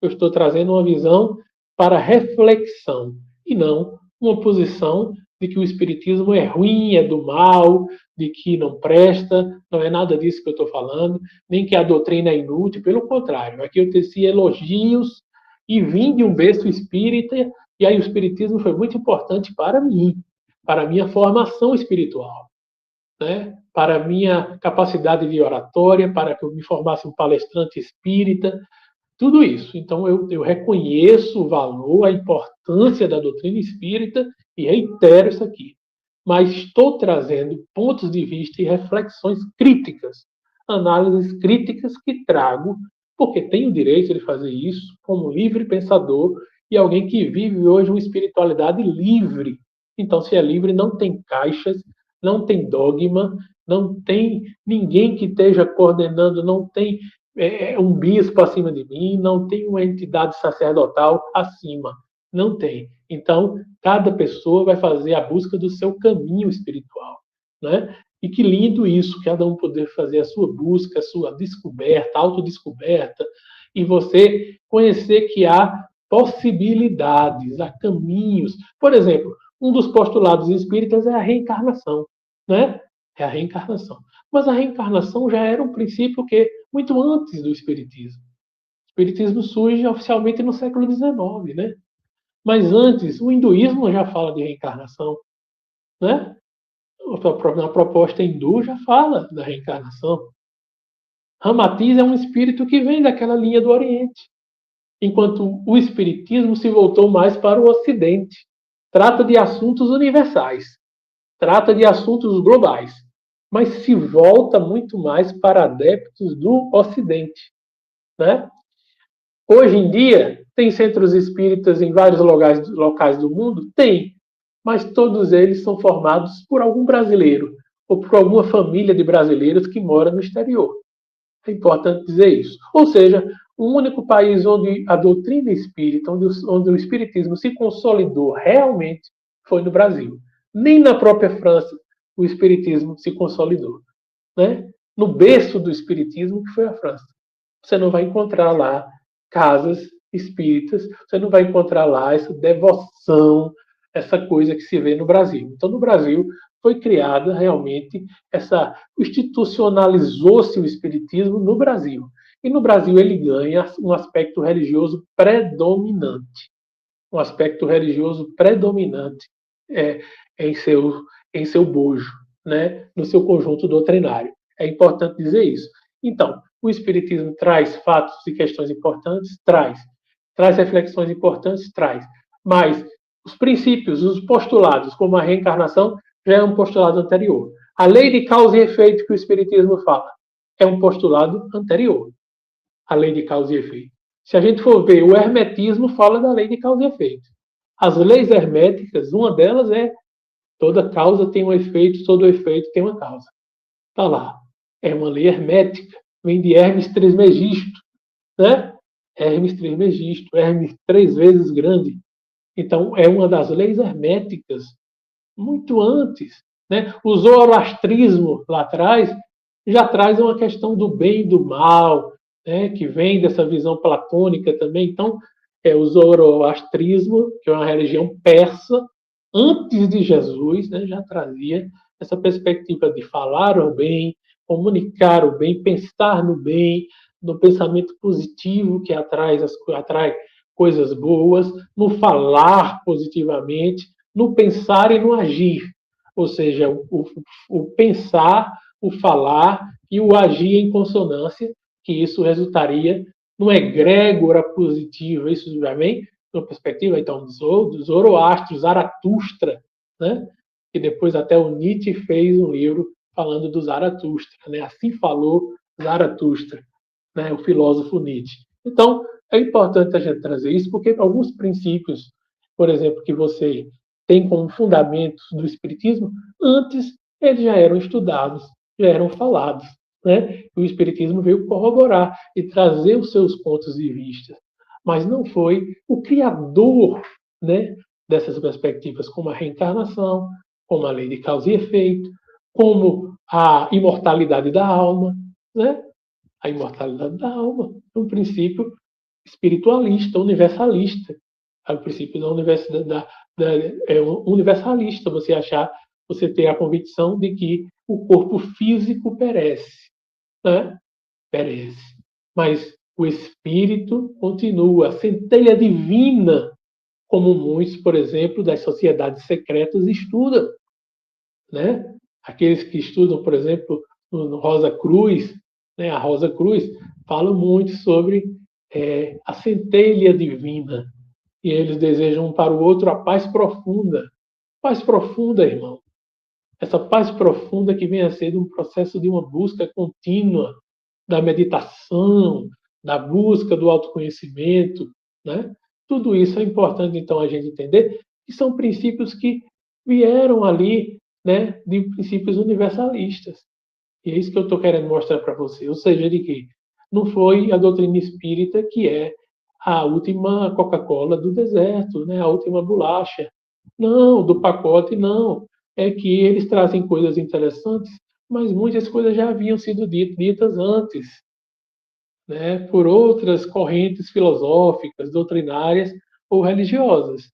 Eu estou trazendo uma visão para reflexão e não uma posição de que o espiritismo é ruim, é do mal, de que não presta. Não é nada disso que eu estou falando, nem que a doutrina é inútil. Pelo contrário, aqui eu teci elogios e vim de um berço espírita, e aí o espiritismo foi muito importante para mim, para a minha formação espiritual, né? Para a minha capacidade de oratória, para que eu me formasse um palestrante espírita, tudo isso. Então, eu reconheço o valor, a importância da doutrina espírita e reitero isso aqui. Mas estou trazendo pontos de vista e reflexões críticas, análises críticas que trago, porque tenho o direito de fazer isso como livre pensador e alguém que vive hoje uma espiritualidade livre. Então, se é livre, não tem caixas, não tem dogma, não tem ninguém que esteja coordenando, não tem um bispo acima de mim, não tem uma entidade sacerdotal acima. Não tem. Então, cada pessoa vai fazer a busca do seu caminho espiritual, né? E que lindo isso, cada um poder fazer a sua busca, a sua descoberta, autodescoberta, e você conhecer que há possibilidades, há caminhos. Por exemplo, um dos postulados espíritas é a reencarnação, né? É a reencarnação. Mas a reencarnação já era um princípio que muito antes do espiritismo. O espiritismo surge oficialmente no século XIX, né? Mas antes, o hinduísmo já fala de reencarnação, né? Na proposta hindu já fala da reencarnação. Ramatiz é um espírito que vem daquela linha do Oriente, enquanto o espiritismo se voltou mais para o Ocidente. Trata de assuntos universais, trata de assuntos globais, mas se volta muito mais para adeptos do Ocidente, né? Hoje em dia, tem centros espíritas em vários locais do mundo? Tem, mas todos eles são formados por algum brasileiro ou por alguma família de brasileiros que mora no exterior. É importante dizer isso. Ou seja, o único país onde a doutrina espírita, onde o espiritismo se consolidou realmente, foi no Brasil. Nem na própria França o espiritismo se consolidou, né? No berço do espiritismo, que foi a França. Você não vai encontrar lá casas espíritas, você não vai encontrar lá essa devoção, essa coisa que se vê no Brasil. Então, no Brasil, foi criada realmente institucionalizou-se o espiritismo no Brasil. E no Brasil ele ganha um aspecto religioso predominante. Um aspecto religioso predominante é, em, seu, em seu bojo, né? No seu conjunto doutrinário. É importante dizer isso. Então, o Espiritismo traz fatos e questões importantes? Traz. Traz reflexões importantes? Traz. Mas os princípios, os postulados, como a reencarnação, já é um postulado anterior. A lei de causa e efeito que o Espiritismo fala é um postulado anterior. A lei de causa e efeito. Se a gente for ver, o hermetismo fala da lei de causa e efeito. As leis herméticas, uma delas é toda causa tem um efeito, todo efeito tem uma causa. Está lá. É uma lei hermética. Vem de Hermes Trismegisto, né? Hermes Trismegisto, Hermes 3 vezes grande. Então, é uma das leis herméticas, muito antes. Né? O zoroastrismo, lá atrás, já traz uma questão do bem e do mal, né? Que vem dessa visão platônica também. Então, o zoroastrismo, que é uma religião persa, antes de Jesus, né, já trazia essa perspectiva de falar o bem, comunicar o bem, pensar no bem, no pensamento positivo que atrai coisas boas, no falar positivamente, no pensar e no agir. Ou seja, o pensar, o falar e o agir em consonância, que isso resultaria numa egrégora positiva. Isso já vem numa perspectiva, então, do Zoroastro, Zaratustra, né? E depois até o Nietzsche fez um livro falando do Zaratustra, né? Assim falou Zaratustra, né? O filósofo Nietzsche. Então, é importante a gente trazer isso, porque alguns princípios, por exemplo, que você tem como fundamentos do Espiritismo, antes eles já eram estudados, já eram falados, né? E o Espiritismo veio corroborar e trazer os seus pontos de vista. Mas não foi o criador, né, dessas perspectivas, como a reencarnação, como a lei de causa e efeito, como a imortalidade da alma, né? A imortalidade da alma é um princípio espiritualista, universalista. O princípio da é universalista, você ter a convicção de que o corpo físico perece, né? Perece. Mas o espírito continua, a centelha divina, como muitos, por exemplo, das sociedades secretas estudam, né? Aqueles que estudam, por exemplo, no Rosa Cruz, né? A Rosa Cruz fala muito sobre a centelha divina, e eles desejam um para o outro a paz profunda. Paz profunda, irmão. Essa paz profunda que vem a ser um processo de uma busca contínua da meditação, da busca do autoconhecimento, né? Tudo isso é importante, então, a gente entender que são princípios que vieram ali, né, de princípios universalistas. E é isso que eu estou querendo mostrar para você. Ou seja, de que não foi a doutrina espírita que é a última Coca-Cola do deserto, né? A última bolacha. Não, do pacote não. É que eles trazem coisas interessantes, mas muitas coisas já haviam sido ditas antes, né? Por outras correntes filosóficas, doutrinárias ou religiosas.